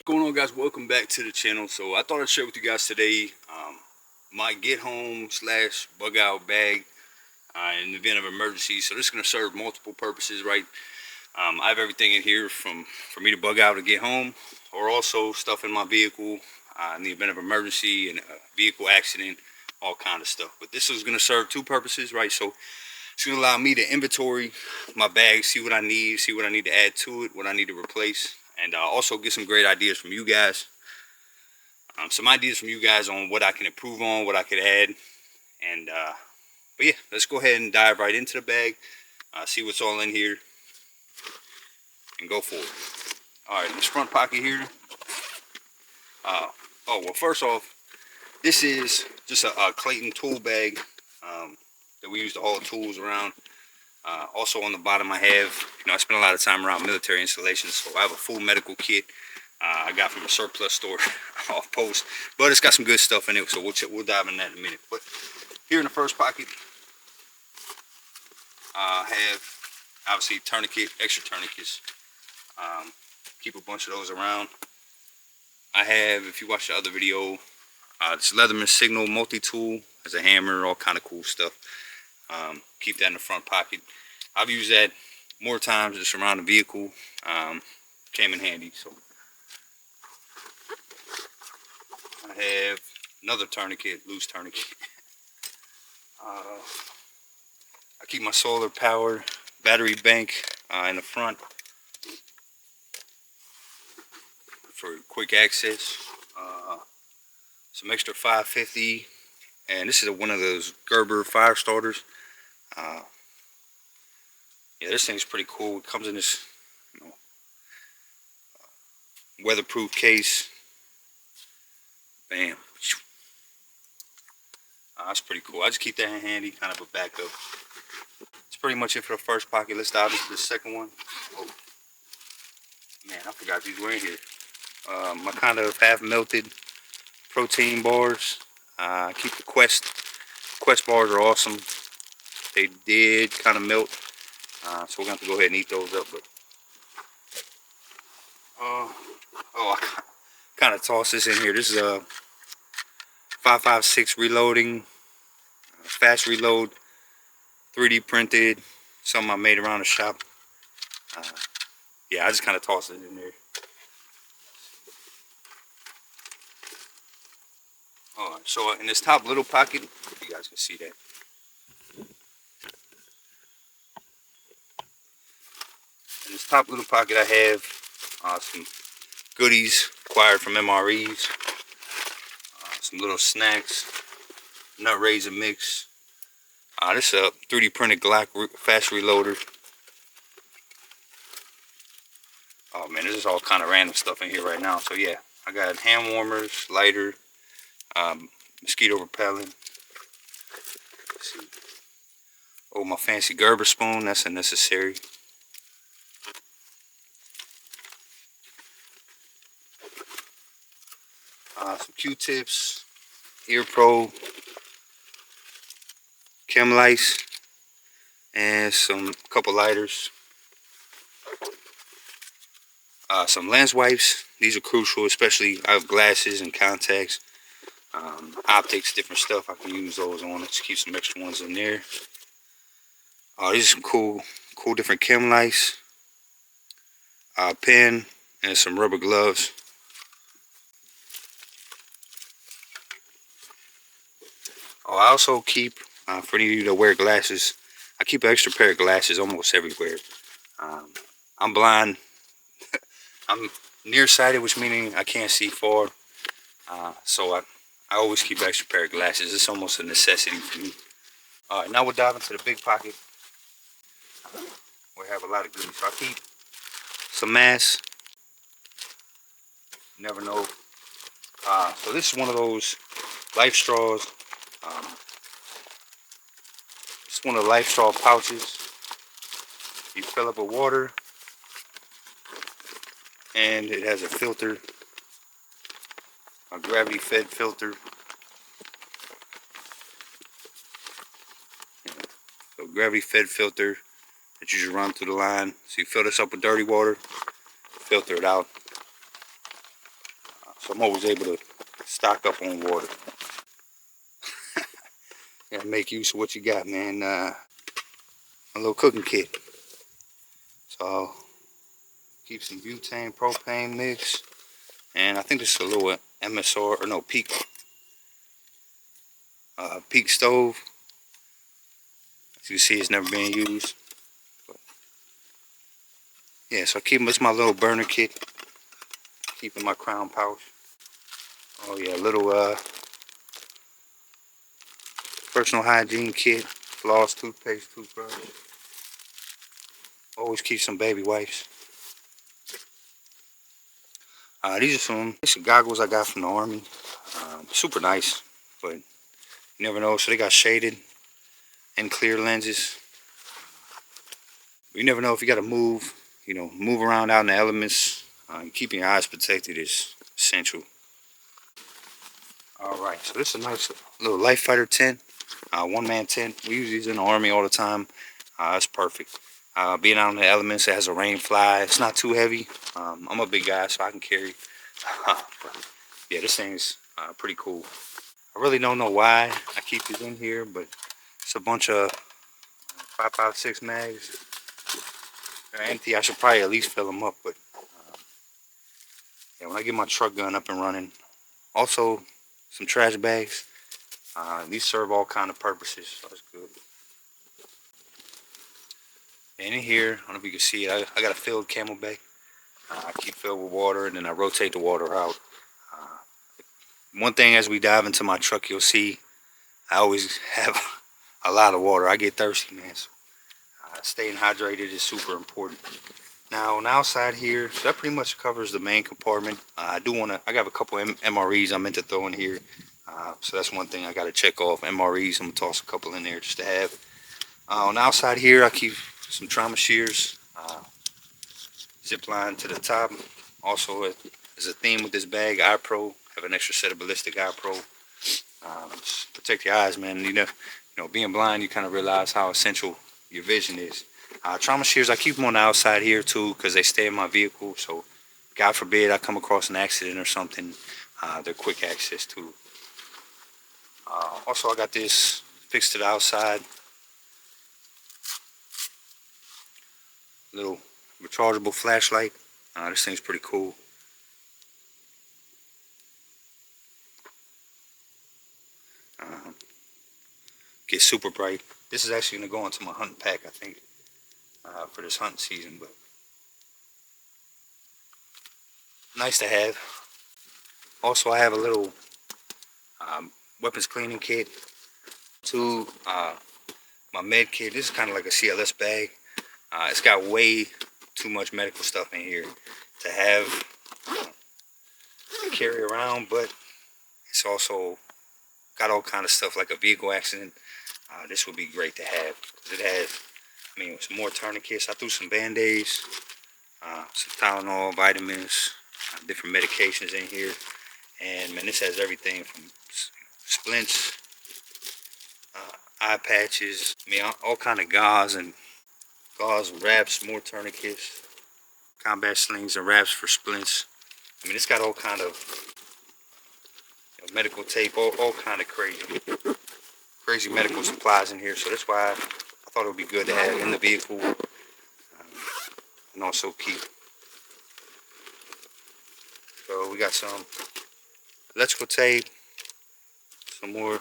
What's going on, guys? Welcome back to the channel. So I thought I'd share with you guys today my get home slash bug out bag in the event of emergency. So this is going to serve multiple purposes, right? I have everything in here for me to bug out to get home, or also stuff in my vehicle in the event of emergency and a vehicle accident, all kind of stuff. But this is going to serve two purposes, right? So it's going to allow me to inventory my bag, see what I need to add to it, what I need to replace, and also get some great ideas from you guys. Some ideas from you guys on what I can improve on, what I could add. And but yeah, let's go ahead and dive right into the bag, see what's all in here, and go for it. All right, this front pocket here. Oh, well, first off, this is just a Clayton tool bag that we use to haul tools around. Also on the bottom I have, I spend a lot of time around military installations, so I have a full medical kit I got from a surplus store off post, but it's got some good stuff in it, so we'll dive in that in a minute. But here in the first pocket, I have obviously tourniquet, extra tourniquets. Keep a bunch of those around. I have, if you watch the other video, this Leatherman Signal multi-tool, has a hammer, all kind of cool stuff. Keep that in the front pocket. I've used that more times just around the vehicle. Came in handy. So I have another tourniquet, loose tourniquet. I keep my solar power battery bank in the front for quick access. Some extra 550, and this is one of those Gerber fire starters. Yeah, this thing's pretty cool. It comes in this weatherproof case. Bam. That's pretty cool. I just keep that handy, kind of a backup. That's pretty much it for the first pocket. Let's dive into the second one. Oh, man, I forgot these were in here. My kind of half melted protein bars. Keep the Quest bars are awesome. They did kind of melt, so we're going to have to go ahead and eat those up. But I kind of toss this in here. This is a 5.56 reloading, fast reload, 3D printed, something I made around the shop. Yeah, I just kind of toss it in there. Alright, so in this top little pocket, if you guys can see that, in this top little pocket I have some goodies acquired from MREs, some little snacks, nut raisin mix. This is a 3D printed Glock fast reloader. Oh man, this is all kind of random stuff in here right now. So yeah, I got hand warmers, lighter, mosquito repellent. Let's see. Oh, my fancy Gerber spoon, that's unnecessary. Some Q-tips, ear pro, chem lice, and some couple lighters. Some lens wipes. These are crucial, especially I have glasses and contacts, optics, different stuff. I can use those on. Let's keep some extra ones in there. These are some cool different chem lice, pen, and some rubber gloves. I also keep, for any of you that wear glasses, I keep an extra pair of glasses almost everywhere. I'm blind. I'm nearsighted, which meaning I can't see far. So I always keep an extra pair of glasses. It's almost a necessity for me. Alright, now we'll dive into the big pocket. We have a lot of goodies. So I keep some masks. You never know. So this is one of those Life Straws. It's one of the Life Straw pouches. You fill up with water, and it has a filter, a gravity fed filter. So gravity fed filter that you just run through the line. So you fill this up with dirty water, filter it out. so I'm always able to stock up on water. Gotta make use of what you got, man. A little cooking kit. So keep some butane, propane mix, and I think this is a little MSR or no peak stove. As you see, it's never been used. But yeah, so I keep this my little burner kit. Keep in my crown pouch. Oh yeah, little personal hygiene kit, floss, toothpaste, toothbrush. Always keep some baby wipes. These are some goggles I got from the Army. Super nice, but you never know. So they got shaded and clear lenses. You never know if you got to move, move around out in the elements. Keeping your eyes protected is essential. All right, so this is a nice little light fighter tent, one-man tent. We use these in the Army all the time. That's perfect. Being out in the elements, it has a rain fly. It's not too heavy. I'm a big guy, so I can carry. But yeah, this thing's pretty cool. I really don't know why I keep these in here, but it's a bunch of 5.56 mags. They're empty. I should probably at least fill them up, but yeah, when I get my truck gun up and running. Also, some trash bags. These serve all kind of purposes, so that's good. And in here, I don't know if you can see it, I got a filled Camelback. I keep filled with water, and then I rotate the water out. One thing as we dive into my truck, you'll see I always have a lot of water. I get thirsty, man. So, staying hydrated is super important. Now on the outside here, so that pretty much covers the main compartment. I got a couple MREs I meant to throw in here. So that's one thing I got to check off. MREs, I'm gonna toss a couple in there just to have. On the outside here, I keep some trauma shears, zip line to the top. Also, as a theme with this bag, eye pro. Have an extra set of ballistic eye pro. Just protect your eyes, man. You know, being blind, you kind of realize how essential your vision is. Trauma shears, I keep them on the outside here too, because they stay in my vehicle. So, God forbid I come across an accident or something, they're quick access too. Also, I got this fixed to the outside. Little rechargeable flashlight. This thing's pretty cool. Gets super bright. This is actually going to go into my hunting pack, I think, for this hunting season. But nice to have. Also, I have a little weapons cleaning kit. My med kit. This is kind of like a CLS bag. It's got way too much medical stuff in here to have to carry around, but it's also got all kind of stuff like a vehicle accident. This would be great to have. It has, some more tourniquets. I threw some band-aids, some Tylenol, vitamins, different medications in here. And man, this has everything from splints, eye patches, all kind of gauze, wraps, more tourniquets, combat slings and wraps for splints. It's got all kind of medical tape, all kind of crazy medical supplies in here. So that's why I thought it would be good to have in the vehicle, and also keep. So we got some electrical tape, some more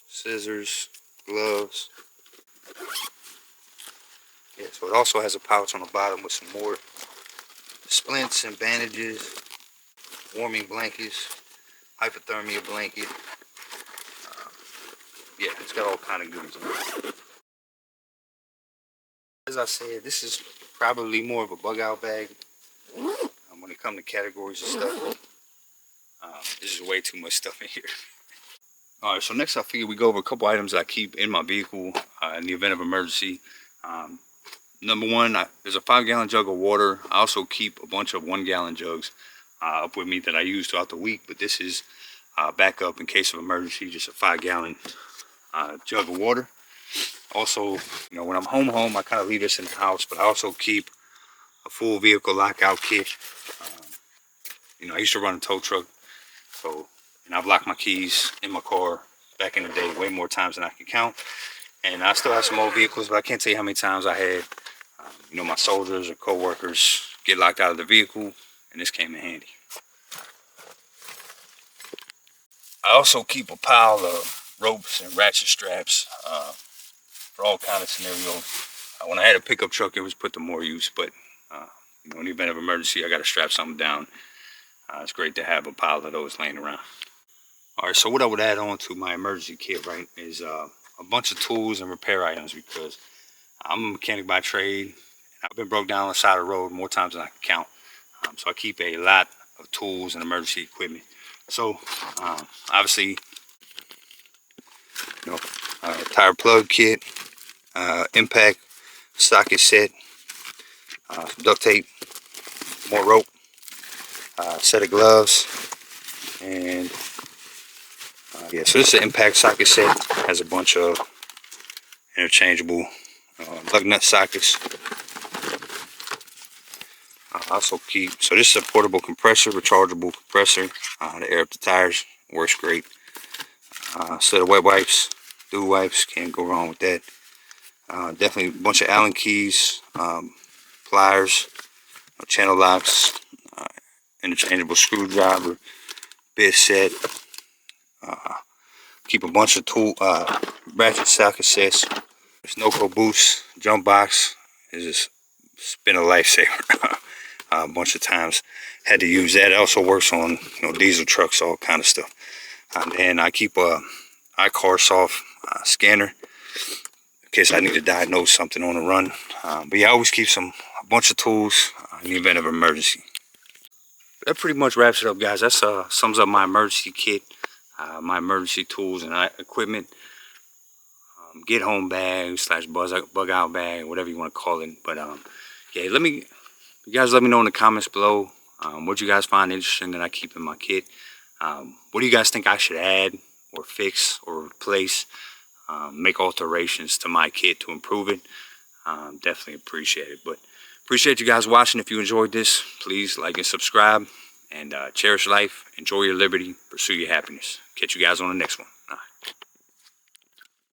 scissors, gloves. Yeah, so it also has a pouch on the bottom with some more splints and bandages, warming blankets, hypothermia blanket. Yeah, it's got all kind of goodies in it. As I said, this is probably more of a bug out bag. When it comes to categories of stuff, this is way too much stuff in here. All right, so next I figured we go over a couple items that I keep in my vehicle in the event of emergency. Number one, there's a 5-gallon jug of water. I also keep a bunch of 1-gallon jugs up with me that I use throughout the week, but this is backup in case of emergency, just a 5-gallon jug of water. Also, when I'm home, I kind of leave this in the house, but I also keep a full vehicle lockout kit. I used to run a tow truck So, and I've locked my keys in my car back in the day way more times than I can count. And I still have some old vehicles, but I can't tell you how many times I had, you know, my soldiers or co-workers get locked out of the vehicle, and this came in handy. I also keep a pile of ropes and ratchet straps for all kind of scenarios. When I had a pickup truck, it was put to more use, but you know, in the event of emergency, I got to strap something down. It's great to have a pile of those laying around. All right, so what I would add on to my emergency kit, right, is a bunch of tools and repair items, because I'm a mechanic by trade. I've been broke down on the side of the road more times than I can count. So I keep a lot of tools and emergency equipment. So obviously, you know, tire plug kit, impact socket set, duct tape, more rope, set of gloves, and yeah, so this is an impact socket set. Has a bunch of interchangeable lug nut sockets. I also keep, so this is a portable compressor, rechargeable compressor to air up the tires. Works great. Set of wet wipes, dew wipes, can't go wrong with that. Definitely a bunch of Allen keys, pliers, channel locks, interchangeable screwdriver, bit set. Keep a bunch of tool ratchet socket sets. There's Noco boost, jump box. It's just been a lifesaver. A bunch of times had to use that. It also works on, you know, diesel trucks, all kind of stuff. And then I keep a iCarSoft scanner in case I need to diagnose something on the run. But yeah, I always keep a bunch of tools in the event of emergency. That pretty much wraps it up, guys. That sums up my emergency kit, my emergency tools and equipment. Get home bag / bug out bag, whatever you want to call it. But yeah, you guys let me know in the comments below what you guys find interesting that I keep in my kit. What do you guys think I should add or fix or replace, make alterations to my kit to improve it? Definitely appreciate it. But appreciate you guys watching. If you enjoyed this, please like and subscribe, and cherish life, enjoy your liberty, pursue your happiness. Catch you guys on the next one.